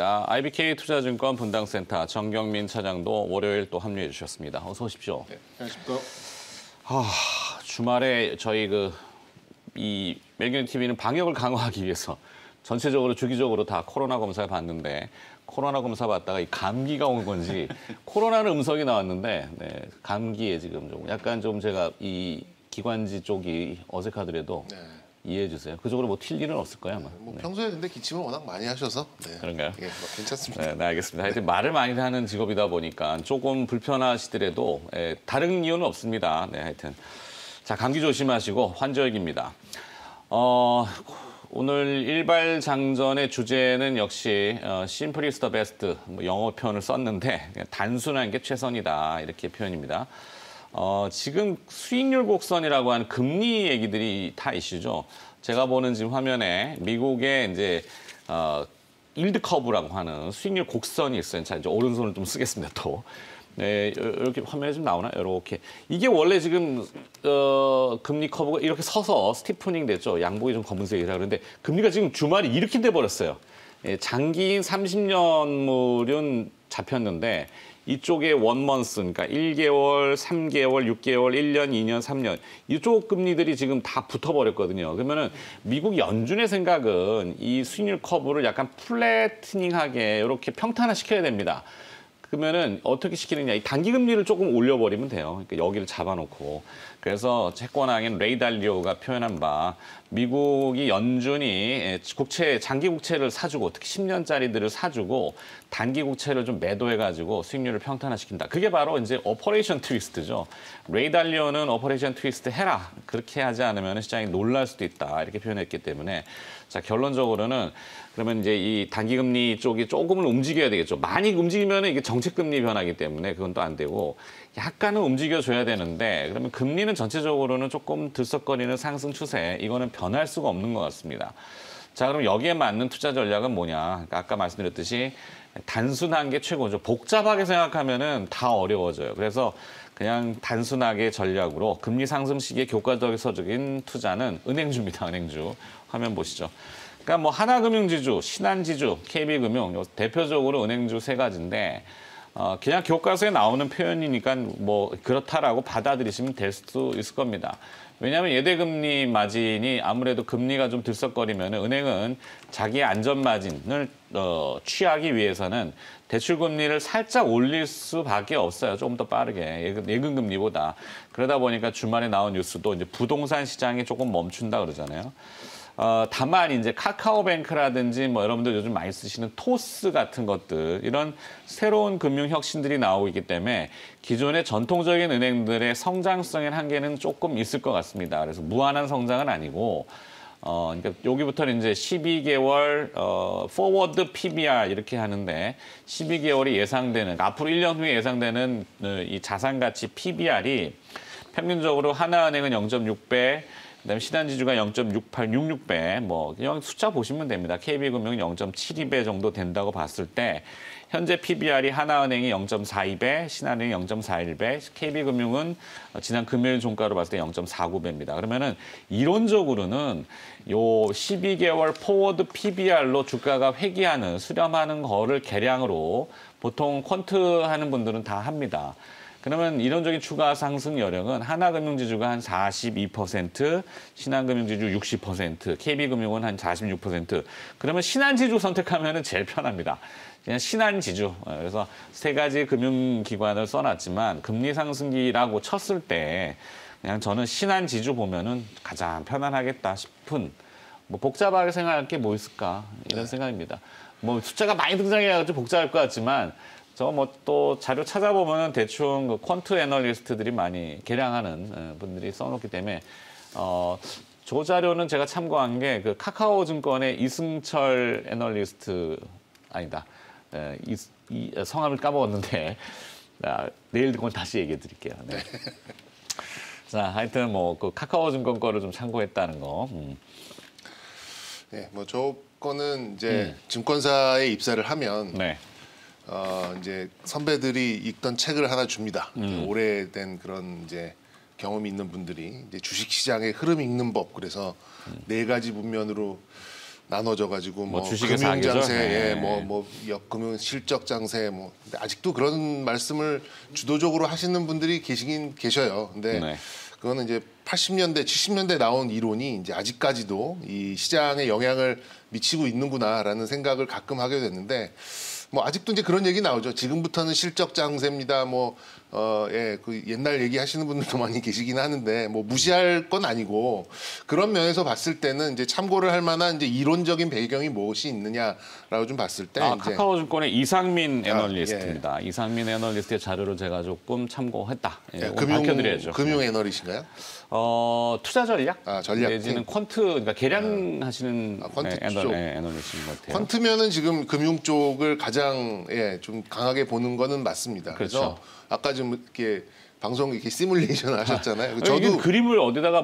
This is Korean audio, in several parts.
있습니다. IBK 투자증권 분당센터 정경민 차장도 월요일 또 합류해 주셨습니다. 어서 오십시오. 네, 안녕하십니까. 주말에 저희 이 멜균 TV는 방역을 강화하기 위해서 전체적으로 주기적으로 다 코로나 검사를 받는데 코로나 검사 받다가 이 감기가 온 건지 코로나는 음성이 나왔는데 감기에 지금 좀 약간 좀 제가 이 기관지 쪽이 어색하더라도 이해해 주세요. 그쪽으로 뭐 튈 일은 없을 거예요, 아마. 평소에 근데 기침을 워낙 많이 하셔서 그런가요? 예, 괜찮습니다. 네, 알겠습니다. 하여튼 말을 많이 하는 직업이다 보니까 조금 불편하시더라도 다른 이유는 없습니다. 네, 하여튼 자, 감기 조심하시고 환절기입니다. 오늘 일발 장전의 주제는 역시 심플 이즈 더 베스트, 영어 표현을 썼는데 단순한 게 최선이다 이렇게 표현입니다. 지금 수익률 곡선이라고 하는 금리 얘기들이 다 이슈죠. 제가 보는 지금 화면에 미국의 이제 일드 커브라고 하는 수익률 곡선이 있어요. 자, 이제 오른손을 좀 쓰겠습니다. 또. 네, 이렇게 화면에 좀 나오나요? 이렇게. 이게 원래 지금 금리 커브가 이렇게 서서 스티프닝 됐죠. 양복이 좀 검은색이라 그러는데 금리가 지금 주말이 이렇게 돼 버렸어요. 장기인 30년물은 잡혔는데 이쪽에 원먼스, 그러니까 1개월, 3개월, 6개월, 1년, 2년, 3년 이쪽 금리들이 지금 다 붙어버렸거든요. 그러면은 미국 연준의 생각은 이 수익률 커브를 약간 플래트닝하게 이렇게 평탄화시켜야 됩니다. 그러면은 어떻게 시키느냐, 이 단기 금리를 조금 올려버리면 돼요. 그러니까 여기를 잡아놓고. 그래서 채권왕인 레이 달리오가 표현한 바 미국이 연준이 장기 국채를 사주고 특히 10년짜리들을 사주고 단기 국채를 좀 매도해가지고 수익률을 평탄화시킨다. 그게 바로 이제 오퍼레이션 트위스트죠. 레이 달리오는 오퍼레이션 트위스트 해라. 그렇게 하지 않으면 시장이 놀랄 수도 있다. 이렇게 표현했기 때문에 자, 결론적으로는 그러면 이제 이 단기금리 쪽이 조금은 움직여야 되겠죠. 많이 움직이면 이게 정책금리 변하기 때문에 그건 또 안 되고 약간은 움직여줘야 되는데 그러면 금리는 전체적으로는 조금 들썩거리는 상승 추세. 이거는 변할 수가 없는 것 같습니다. 자, 그럼 여기에 맞는 투자 전략은 뭐냐. 아까 말씀드렸듯이 단순한 게 최고죠. 복잡하게 생각하면은 다 어려워져요. 그래서 그냥 단순하게 전략으로 금리 상승 시기에 교과서적인 투자는 은행주입니다. 은행주. 화면 보시죠. 그러니까 뭐 하나금융지주, 신한지주, KB금융 대표적으로 은행주 세 가지인데 그냥 교과서에 나오는 표현이니까 뭐 그렇다라고 받아들이시면 될 수도 있을 겁니다. 왜냐하면 예대금리 마진이 아무래도 금리가 좀 들썩거리면 은행은 자기의 안전 마진을 취하기 위해서는 대출금리를 살짝 올릴 수밖에 없어요. 조금 더 빠르게 예금금리보다. 그러다 보니까 주말에 나온 뉴스도 이제 부동산 시장이 조금 멈춘다 그러잖아요. 다만 이제 카카오뱅크라든지 뭐 여러분들 요즘 많이 쓰시는 토스 같은 것들 이런 새로운 금융 혁신들이 나오고 있기 때문에 기존의 전통적인 은행들의 성장성의 한계는 조금 있을 것 같습니다. 그래서 무한한 성장은 아니고 그러니까 여기부터는 이제 12개월 forward PBR 이렇게 하는데 12개월이 예상되는 앞으로 1년 후에 예상되는 이 자산 가치 PBR이 평균적으로 하나은행은 0.6배 그다음에 신한지주가 0.6866배, 뭐 그냥 숫자 보시면 됩니다. KB금융은 0.72배 정도 된다고 봤을 때 현재 PBR이 하나은행이 0.42배, 신한은행이 0.41배, KB금융은 지난 금요일 종가로 봤을 때 0.49배입니다. 그러면은 이론적으로는 요 12개월 포워드 PBR로 주가가 회귀하는, 수렴하는 거를 계량으로 보통 퀀트 하는 분들은 다 합니다. 그러면 이론적인 추가 상승 여력은 하나금융지주가 한 42%, 신한금융지주 60%, KB금융은 한 46%. 그러면 신한지주 선택하면 제일 편합니다. 그냥 신한지주. 그래서 세 가지 금융기관을 써놨지만 금리 상승기라고 쳤을 때 그냥 저는 신한지주 보면은 가장 편안하겠다 싶은 뭐 복잡하게 생각할 게 뭐 있을까 이런 생각입니다. 뭐 숫자가 많이 등장해가지고 복잡할 것 같지만 저 뭐 또 자료 찾아보면 대충 그 퀀트 애널리스트들이 많이 계량하는 분들이 써놓기 때문에 저 자료는 제가 참고한 게 그 카카오증권의 이승철 애널리스트 아니다. 성함을 까먹었는데 내일 그건 다시 얘기해 드릴게요. 네. 자, 하여튼 뭐 그 카카오증권 거를 좀 참고했다는 거. 네, 뭐 저 거는 이제 증권사에 입사를 하면 네. 이제 선배들이 읽던 책을 하나 줍니다. 오래된 그런 이제 경험이 있는 분들이 이제 주식시장의 흐름 읽는 법 그래서 네 가지 문면으로 나눠져 가지고 뭐 뭐 주식의 금융 사기죠? 장세, 네. 뭐 금융 실적 장세 뭐 근데 아직도 그런 말씀을 주도적으로 하시는 분들이 계시긴 계셔요. 근데 네. 그거는 이제 80년대, 70년대 나온 이론이 이제 아직까지도 이 시장에 영향을 미치고 있는구나라는 생각을 가끔 하게 됐는데 뭐 아직도 이제 그런 얘기 나오죠. 지금부터는 실적 장세입니다. 그 옛날 얘기하시는 분들도 많이 계시긴 하는데 뭐 무시할 건 아니고 그런 면에서 봤을 때는 이제 참고를 할 만한 이제 이론적인 배경이 무엇이 있느냐라고 좀 봤을 때 이제 카카오증권의 이상민 애널리스트입니다. 이상민 애널리스트의 자료를 제가 조금 참고했다. 밝혀드려야죠. 금융 애널리신가요? 투자 전략? 전략 내지는 퀀트, 그러니까 계량하시는 퀀트 쪽. 애널리스트인 것 같아요. 퀀트면은 지금 금융 쪽을 가장 좀 강하게 보는 거는 맞습니다. 그렇죠. 그래서 아까 좀 이렇게 방송 이렇게 시뮬레이션 하셨잖아요. 이게 저도 그림을 어디다가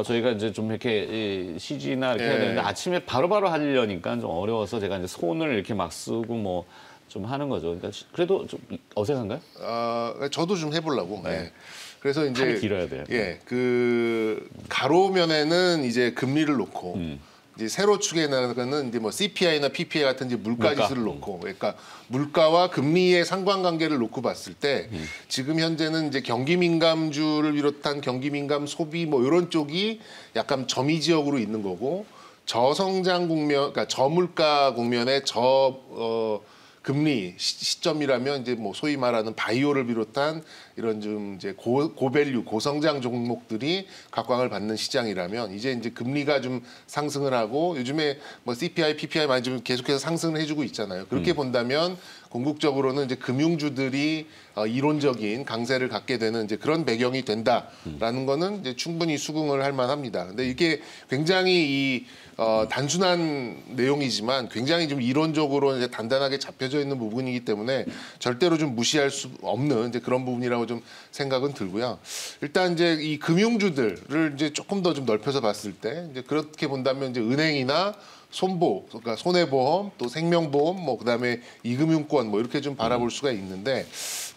저희가 이제 좀 이렇게 CG나 이렇게 해야 되는데 아침에 바로바로 하려니까 좀 어려워서 제가 이제 손을 이렇게 막 쓰고 좀 하는 거죠. 그러니까 그래도 좀 어색한가요? 저도 좀 해보려고. 네. 그래서 이제 팔이 길어야 돼요. 그 가로면에는 이제 금리를 놓고 이제 세로 축에는 이제 뭐 CPI나 PPI 같은 이제 물가 지수를 놓고, 그러니까 물가와 금리의 상관관계를 놓고 봤을 때 지금 현재는 이제 경기 민감주를 비롯한 경기 민감 소비 뭐 이런 쪽이 약간 점이 지역으로 있는 거고 저성장 국면, 그러니까 저물가 국면에 금리 시점이라면 이제 뭐 소위 말하는 바이오를 비롯한 이런 좀 이제 고밸류 고성장 종목들이 각광을 받는 시장이라면 이제 금리가 좀 상승을 하고 요즘에 뭐 CPI, PPI 많이 좀 계속해서 상승을 해주고 있잖아요. 그렇게 본다면 궁극적으로는 이제 금융주들이 이론적인 강세를 갖게 되는 이제 그런 배경이 된다라는 거는 이제 충분히 수긍을 할 만합니다. 근데 이게 굉장히 단순한 내용이지만 굉장히 좀 이론적으로 이제 단단하게 잡혀져 있는 부분이기 때문에 절대로 좀 무시할 수 없는 이제 그런 부분이라고 좀 생각은 들고요. 일단 이제 이 금융주들을 이제 조금 더 좀 넓혀서 봤을 때 이제 그렇게 본다면 이제 은행이나 손보, 그러니까 손해보험, 또 생명보험, 뭐 그다음에 이금융권 뭐 이렇게 좀 바라볼 수가 있는데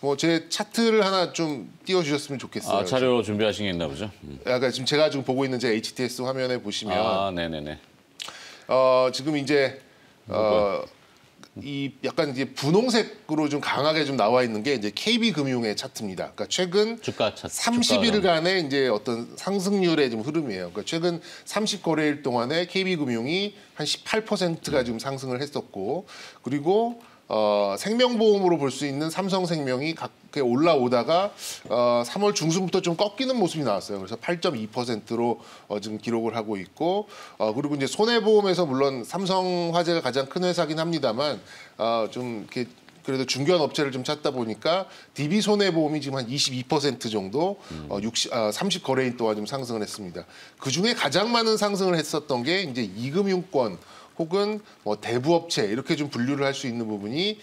뭐 제 차트를 하나 좀 띄워주셨으면 좋겠어요. 자료 준비하신 게 있나 보죠. 그러니까 지금 제가 지금 보고 있는 제 HTS 화면에 보시면 네네네. 지금 이제 이 약간 이제 분홍색으로 좀 강하게 좀 나와 있는 게 이제 KB금융의 차트입니다. 그러니까 최근 주가 차트. 30일간의 이제 어떤 상승률의 좀 흐름이에요. 그러니까 최근 30거래일 동안에 KB금융이 한 18%가 지금 상승을 했었고, 그리고 생명보험으로 볼 수 있는 삼성생명이 각게 올라오다가 3월 중순부터 좀 꺾이는 모습이 나왔어요. 그래서 8.2%로 지금 기록을 하고 있고, 그리고 이제 손해보험에서 물론 삼성화재가 가장 큰 회사긴 합니다만 좀 이렇게 그래도 중견 업체를 좀 찾다 보니까 DB 손해보험이 지금 한 22% 정도 30거래일 동안 좀 상승을 했습니다. 그 중에 가장 많은 상승을 했었던 게 이제 이금융권 혹은 뭐 대부업체 이렇게 좀 분류를 할 수 있는 부분이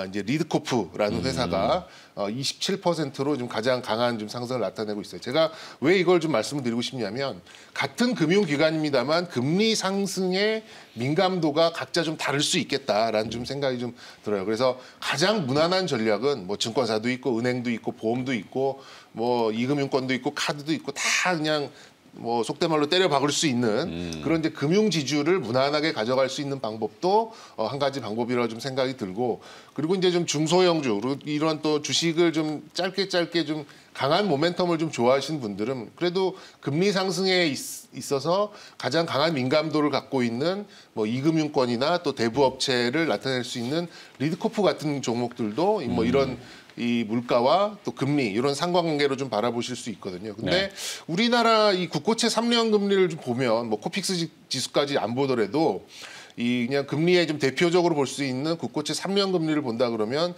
이제 리드코프라는 회사가 27%로 좀 가장 강한 좀 상승을 나타내고 있어요. 제가 왜 이걸 좀 말씀을 드리고 싶냐면 같은 금융기관입니다만 금리 상승의 민감도가 각자 좀 다를 수 있겠다라는 좀 생각이 좀 들어요. 그래서 가장 무난한 전략은 뭐 증권사도 있고 은행도 있고 보험도 있고 뭐 이금융권도 있고 카드도 있고 다 그냥 뭐 속된 말로 때려 박을 수 있는 그런 이제 금융 지주를 무난하게 가져갈 수 있는 방법도 한 가지 방법이라고 좀 생각이 들고, 그리고 이제 좀 중소형주 그리고 이런 또 주식을 좀 짧게 좀 강한 모멘텀을 좀 좋아하시는 분들은 그래도 금리 상승에 있어서 가장 강한 민감도를 갖고 있는 뭐 이금융권이나 또 대부업체를 나타낼 수 있는 리드코프 같은 종목들도 뭐 이런 이 물가와 또 금리 이런 상관관계로 좀 바라보실 수 있거든요. 근데 우리나라 이 국고채 3년 금리를 좀 보면 뭐 코픽스 지수까지 안 보더라도 이 그냥 금리에 좀 대표적으로 볼 수 있는 국고채 3년 금리를 본다 그러면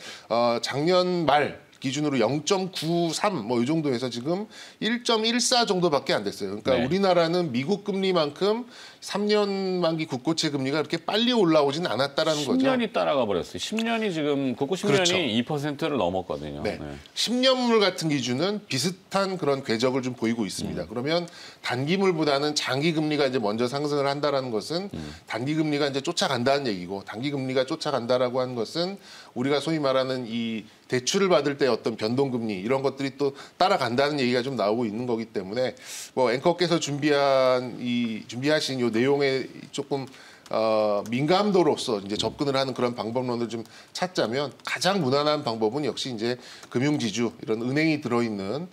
작년 말 기준으로 0.93 뭐 이 정도에서 지금 1.14 정도밖에 안 됐어요. 그러니까 우리나라는 미국 금리만큼 3년 만기 국고채 금리가 그렇게 빨리 올라오진 않았다라는 거죠. 10년이 따라가 버렸어요. 10년이 지금 국고 10년이 그렇죠. 2%를 넘었거든요. 네. 10년물 같은 기준은 비슷한 그런 궤적을 좀 보이고 있습니다. 그러면 단기물보다는 장기 금리가 이제 먼저 상승을 한다라는 것은 단기 금리가 이제 쫓아간다는 얘기고, 단기 금리가 쫓아간다라고 하는 것은 우리가 소위 말하는 이 대출을 받을 때 어떤 변동금리 이런 것들이 또 따라간다는 얘기가 좀 나오고 있는 거기 때문에 뭐 앵커께서 준비하신 요 내용에 조금 민감도로서 이제 접근을 하는 그런 방법론을 좀 찾자면 가장 무난한 방법은 역시 이제 금융지주 이런 은행이 들어있는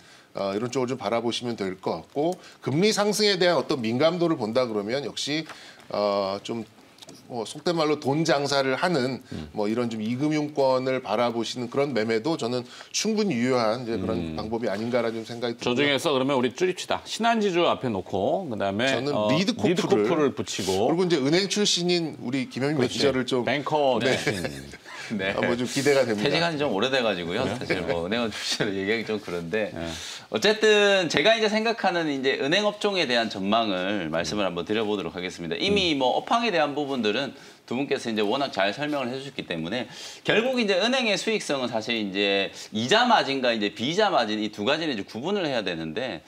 이런 쪽을 좀 바라보시면 될 것 같고 금리 상승에 대한 어떤 민감도를 본다 그러면 역시 좀 속된 말로 돈 장사를 하는 뭐 이런 좀 이금융권을 바라보시는 그런 매매도 저는 충분히 유효한 이제 그런 방법이 아닌가라는 좀 생각이 듭니다. 저 중에서 그러면 우리 줄입시다. 신한지주 앞에 놓고 그다음에 저는 리드코프를 붙이고 그리고 이제 은행 출신인 우리 김영민 매니저를 좀 뱅커 출신. 네. 한번 좀 기대가 됩니다. 퇴직한 지 좀 오래돼가지고요. 사실 뭐 은행원 출신으로 얘기하기 좀 그런데 어쨌든 제가 이제 생각하는 이제 은행 업종에 대한 전망을 말씀을 한번 드려보도록 하겠습니다. 이미 뭐 업황에 대한 부분들은 두 분께서 이제 워낙 잘 설명을 해주셨기 때문에 결국 이제 은행의 수익성은 사실 이제 이자 마진과 이제 비이자 마진 이 두 가지를 이제 구분을 해야 되는데.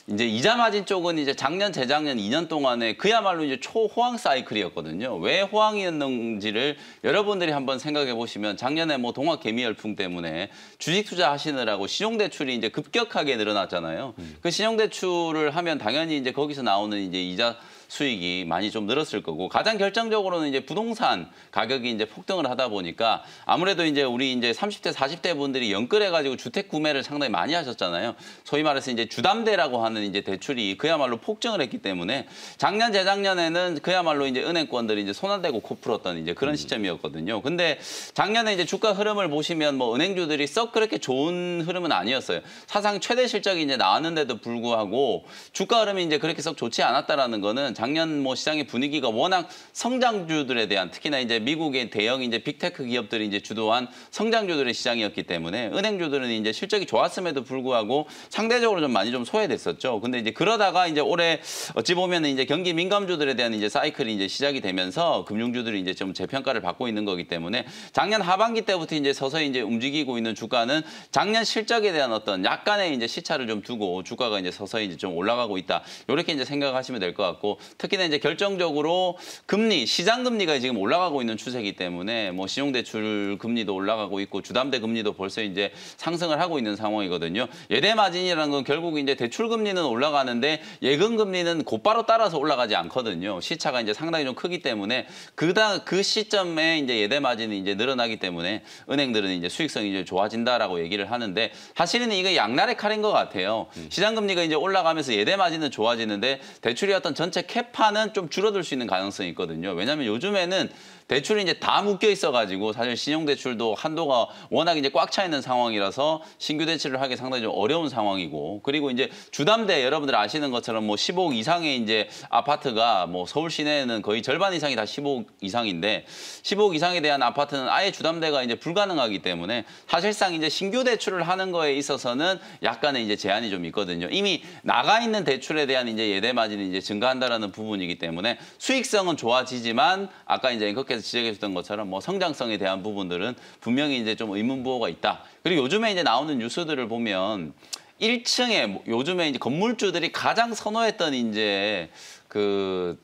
이제 이자 마진 쪽은 이제 작년, 재작년 2년 동안에 그야말로 이제 초호황 사이클이었거든요. 왜 호황이었는지를 여러분들이 한번 생각해 보시면 작년에 뭐 동학 개미 열풍 때문에 주식 투자하시느라고 신용대출이 이제 급격하게 늘어났잖아요. 그 신용대출을 하면 당연히 이제 거기서 나오는 이제 이자 수익이 많이 좀 늘었을 거고 가장 결정적으로는 이제 부동산 가격이 이제 폭등을 하다 보니까 아무래도 이제 우리 이제 30대, 40대 분들이 연끌해가지고 주택 구매를 상당히 많이 하셨잖아요. 소위 말해서 이제 주담대라고 하는 이제 대출이 그야말로 폭증을 했기 때문에 작년, 재작년에는 그야말로 이제 은행권들이 이제 손 안 대고 코 풀었던 이제 그런 시점이었거든요. 근데 작년에 이제 주가 흐름을 보시면 뭐 은행주들이 썩 그렇게 좋은 흐름은 아니었어요. 사상 최대 실적이 이제 나왔는데도 불구하고 주가 흐름이 이제 그렇게 썩 좋지 않았다라는 거는 작년 뭐 시장의 분위기가 워낙 성장주들에 대한 특히나 이제 미국의 대형 이제 빅테크 기업들이 이제 주도한 성장주들의 시장이었기 때문에 은행주들은 이제 실적이 좋았음에도 불구하고 상대적으로 좀 많이 좀 소외됐었죠. 근데 이제 그러다가 이제 올해 어찌 보면 이제 경기 민감주들에 대한 이제 사이클이 이제 시작이 되면서 금융주들이 이제 좀 재평가를 받고 있는 거기 때문에 작년 하반기 때부터 이제 서서히 이제 움직이고 있는 주가는 작년 실적에 대한 어떤 약간의 이제 시차를 좀 두고 주가가 이제 서서히 이제 좀 올라가고 있다. 이렇게 이제 생각하시면 될 것 같고 특히나 이제 결정적으로 금리, 시장 금리가 지금 올라가고 있는 추세이기 때문에 뭐 신용대출 금리도 올라가고 있고 주담대 금리도 벌써 이제 상승을 하고 있는 상황이거든요. 예대 마진이라는 건 결국 이제 대출 금리는 올라가는데 예금 금리는 곧바로 따라서 올라가지 않거든요. 시차가 이제 상당히 좀 크기 때문에 그 시점에 이제 예대 마진이 이제 늘어나기 때문에 은행들은 이제 수익성이 이제 좋아진다라고 얘기를 하는데 사실은 이게 양날의 칼인 것 같아요. 시장 금리가 이제 올라가면서 예대 마진은 좋아지는데 대출이 어떤 전체 캐파는 좀 줄어들 수 있는 가능성이 있거든요. 왜냐하면 요즘에는 대출이 이제 다 묶여 있어가지고 사실 신용대출도 한도가 워낙 이제 꽉 차 있는 상황이라서 신규 대출을 하기 상당히 좀 어려운 상황이고 그리고 이제 주담대 여러분들 아시는 것처럼 뭐 15억 이상의 이제 아파트가 뭐 서울 시내에는 거의 절반 이상이 다 15억 이상인데 15억 이상에 대한 아파트는 아예 주담대가 이제 불가능하기 때문에 사실상 이제 신규 대출을 하는 거에 있어서는 약간의 이제 제한이 좀 있거든요. 이미 나가 있는 대출에 대한 이제 예대 마진이 이제 증가한다라는 부분이기 때문에 수익성은 좋아지지만 아까 이제 앵커께서 지적해 주셨던 것처럼 뭐 성장성에 대한 부분들은 분명히 이제 좀 의문부호가 있다. 그리고 요즘에 이제 나오는 뉴스들을 보면 1층에 요즘에 이제 건물주들이 가장 선호했던 이제 그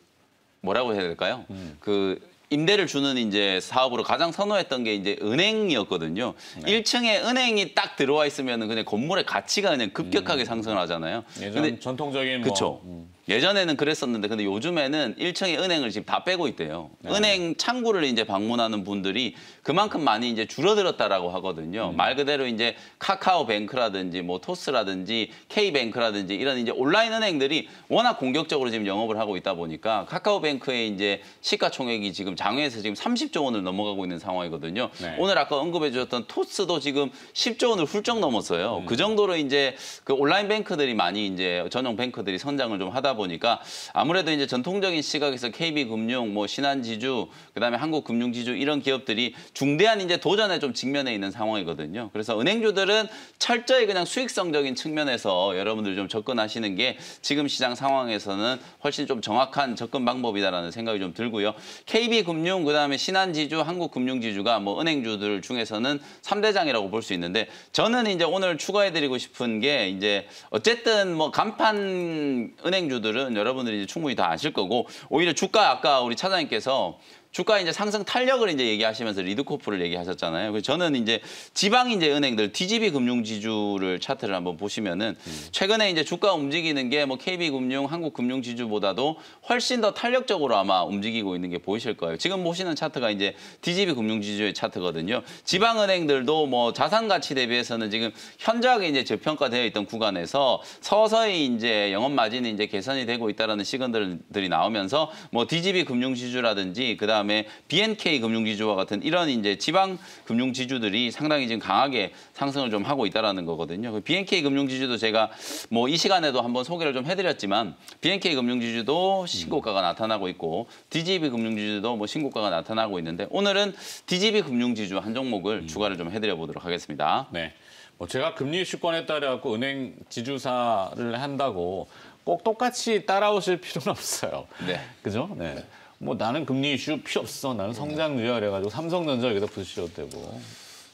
뭐라고 해야 될까요? 그 임대를 주는 이제 사업으로 가장 선호했던 게 이제 은행이었거든요. 네. 1층에 은행이 딱 들어와 있으면은 그냥 건물의 가치가 그냥 급격하게 상승을 하잖아요. 예전 전통적인 그렇죠. 예전에는 그랬었는데 근데 요즘에는 1층에 은행을 지금 다 빼고 있대요. 네. 은행 창구를 이제 방문하는 분들이 그만큼 많이 이제 줄어들었다라고 하거든요. 말 그대로 이제 카카오뱅크라든지 뭐 토스라든지 K뱅크라든지 이런 이제 온라인 은행들이 워낙 공격적으로 지금 영업을 하고 있다 보니까 카카오뱅크의 이제 시가총액이 지금 장외에서 지금 30조 원을 넘어가고 있는 상황이거든요. 네. 오늘 아까 언급해 주셨던 토스도 지금 10조 원을 훌쩍 넘었어요. 그 정도로 이제 그 온라인 뱅크들이 많이 이제 전용 뱅크들이 선장을 좀 하다 보니까 아무래도 이제 전통적인 시각에서 KB금융, 뭐 신한지주, 그다음에 한국금융지주 이런 기업들이 중대한 이제 도전에 좀 직면해 있는 상황이거든요. 그래서 은행주들은 철저히 그냥 수익성적인 측면에서 여러분들이 좀 접근하시는 게 지금 시장 상황에서는 훨씬 좀 정확한 접근 방법이다라는 생각이 좀 들고요. KB금융, 그다음에 신한지주, 한국금융지주가 뭐 은행주들 중에서는 3대장이라고 볼 수 있는데 저는 이제 오늘 추가해드리고 싶은 게 이제 어쨌든 뭐 간판 은행주들은 여러분들이 이제 충분히 다 아실 거고 오히려 주가 아까 우리 차장님께서 주가 이제 상승 탄력을 이제 얘기하시면서 리드코프를 얘기하셨잖아요. 그래서 저는 이제 지방 이제 은행들 DGB 금융지주를 차트를 한번 보시면은 최근에 이제 주가 움직이는 게 뭐 KB금융, 한국금융지주보다도 훨씬 더 탄력적으로 아마 움직이고 있는 게 보이실 거예요. 지금 보시는 차트가 이제 DGB 금융지주의 차트거든요. 지방 은행들도 뭐 자산 가치 대비해서는 지금 현저하게 이제 저평가되어 있던 구간에서 서서히 이제 영업 마진이 이제 개선이 되고 있다라는 시그널들이 나오면서 뭐 DGB 금융지주라든지 그다음에 BNK 금융지주와 같은 이런 이제 지방 금융지주들이 상당히 지금 강하게 상승을 좀 하고 있다라는 거거든요. BNK 금융지주도 제가 뭐 이 시간에도 한번 소개를 좀 해드렸지만 BNK 금융지주도 신고가가 나타나고 있고 DGB 금융지주도 뭐 신고가가 나타나고 있는데 오늘은 DGB 금융지주 한 종목을 추가를 좀 해드려 보도록 하겠습니다. 네. 뭐 제가 금리 이슈권에 따라 갖고 은행 지주사를 한다고 꼭 똑같이 따라오실 필요는 없어요. 네. 그죠? 네. 뭐 나는 금리 이슈 필요 없어. 나는 성장주야 그래가지고 삼성전자 여기다 붙이셔도 되고.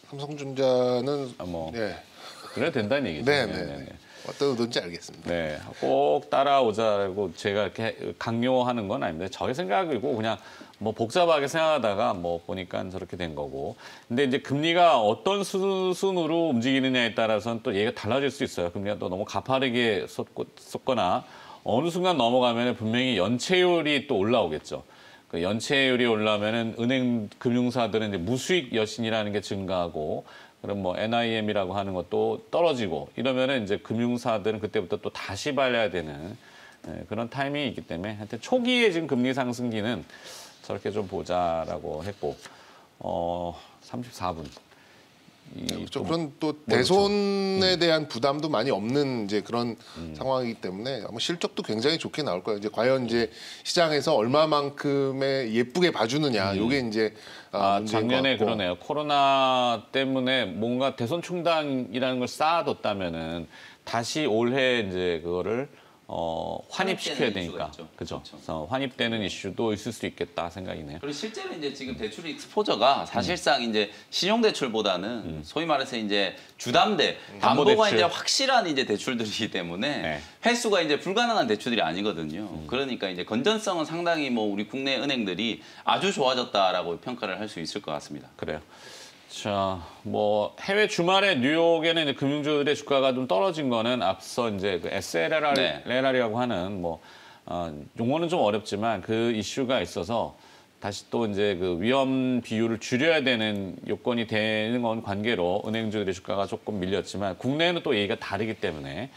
삼성전자는 뭐 네. 그래야 된다는 얘기죠. 네네. 어떤 의도인지 알겠습니다. 네, 꼭 따라오자고 제가 이렇게 강요하는 건 아닙니다. 저의 생각이고 그냥 뭐 복잡하게 생각하다가 뭐 보니까 저렇게 된 거고. 근데 이제 금리가 어떤 수순으로 움직이느냐에 따라서는 또 얘기가 달라질 수 있어요. 금리가 또 너무 가파르게 쏟거나 어느 순간 넘어가면 분명히 연체율이 또 올라오겠죠. 그 연체율이 올라오면은 은행 금융사들은 이제 무수익 여신이라는 게 증가하고 그럼 뭐 NIM이라고 하는 것도 떨어지고 이러면은 이제 금융사들은 그때부터 또 다시 발려야 되는 그런 타이밍이 있기 때문에 하여튼 초기에 지금 금리 상승기는 저렇게 좀 보자라고 했고 34분. 그렇죠. 그런 또 대손에 대한 부담도 많이 없는 이제 그런 상황이기 때문에 아마 실적도 굉장히 좋게 나올 거예요. 이제 과연 이제 시장에서 얼마만큼의 예쁘게 봐주느냐, 요게 이제 작년에 그러네요. 코로나 때문에 뭔가 대손 충당이라는 걸 쌓아뒀다면은 다시 올해 이제 그거를 환입시켜야 되니까. 그죠. 그래서 환입되는 이슈도 있을 수 있겠다 생각이네요. 그리고 실제로 이제 지금 대출 익스포저가 사실상 이제 신용대출보다는 소위 말해서 이제 주담대, 담보가 이제 확실한 이제 대출들이기 때문에 회수가 이제 불가능한 대출들이 아니거든요. 그러니까 이제 건전성은 상당히 뭐 우리 국내 은행들이 아주 좋아졌다라고 평가를 할 수 있을 것 같습니다. 그래요. 자, 뭐 해외 주말에 뉴욕에는 이제 금융주들의 주가가 좀 떨어진 거는 앞서 이제 그 SLR이라고 하는 뭐 용어는 좀 어렵지만 그 이슈가 있어서 다시 또 이제 그 위험 비율을 줄여야 되는 요건이 되는 건 관계로 은행주들의 주가가 조금 밀렸지만 국내에는 또 얘기가 다르기 때문에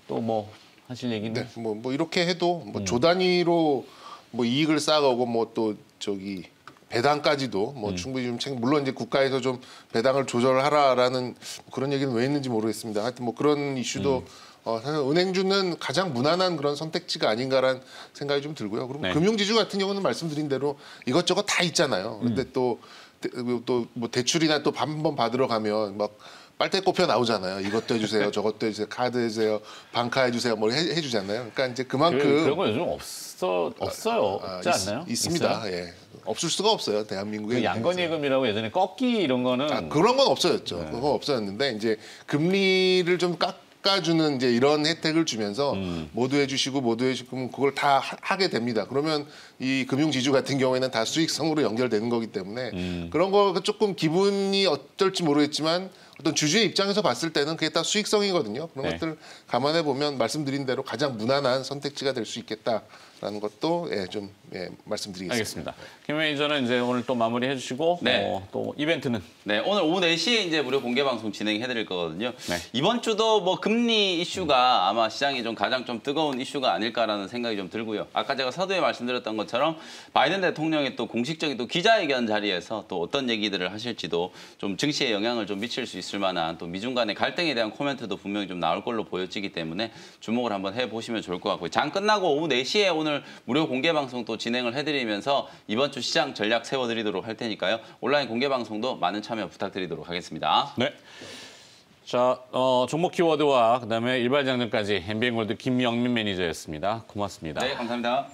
또 뭐 하실 얘기는 네, 뭐 이렇게 해도 뭐 조 단위로 뭐 이익을 쌓아가고 뭐 또 저기 배당까지도 뭐 충분히 좀 물론 이제 국가에서 좀 배당을 조절하라라는 그런 얘기는 왜 했는지 모르겠습니다. 하여튼 뭐 그런 이슈도 사실 은행주는 가장 무난한 그런 선택지가 아닌가라는 생각이 좀 들고요. 그리고 금융지주 같은 경우는 말씀드린 대로 이것저것 다 있잖아요. 그런데 또 뭐 대출이나 또 한번 받으러 가면 막 빨대 꼽혀 나오잖아요. 이것도 해주세요, 저것도 해주세요, 카드 해주세요, 방카 해주세요, 뭐 해주잖아요. 그러니까 이제 그만큼 그런 거 요즘 없어요. 없지 않나요? 있습니다. 예. 없을 수가 없어요. 대한민국에. 그 양건예금이라고 예전에 꺾기 이런 거는 그런 건 없어졌죠. 그건 없어졌는데 이제 금리를 좀 깎아주는 이제 이런 혜택을 주면서 모두 해주시고 그걸 다 하게 됩니다. 그러면 이 금융지주 같은 경우에는 다 수익성으로 연결되는 거기 때문에 그런 거 조금 기분이 어떨지 모르겠지만 어떤 주주의 입장에서 봤을 때는 그게 다 수익성이거든요. 그런 것들 감안해 보면 말씀드린 대로 가장 무난한 선택지가 될 수 있겠다라는 것도 좀 말씀드리겠습니다. 알겠습니다. 김 매니저는 이제 오늘 또 마무리해 주시고 또 이벤트는 오늘 오후 4시에 이제 무료 공개 방송 진행해 드릴 거거든요. 네. 이번 주도 뭐 금리 이슈가 아마 시장이 좀 가장 좀 뜨거운 이슈가 아닐까라는 생각이 좀 들고요. 아까 제가 서두에 말씀드렸던 것처럼 바이든 대통령의 또 공식적인 또 기자회견 자리에서 또 어떤 얘기들을 하실지도 좀 증시에 영향을 좀 미칠 수 있을 만한 또 미중 간의 갈등에 대한 코멘트도 분명히 좀 나올 걸로 보여지기 때문에 주목을 한번 해보시면 좋을 것 같고요. 장 끝나고 오후 4시에 오늘 무료 공개 방송 또 진행을 해드리면서 이번 주 시장 전략 세워드리도록 할 테니까요. 온라인 공개 방송도 많은 참여 부탁드리도록 하겠습니다. 네. 자, 종목 키워드와 그다음에 일발 장전까지 MBN골드 김영민 매니저였습니다. 고맙습니다. 네, 감사합니다.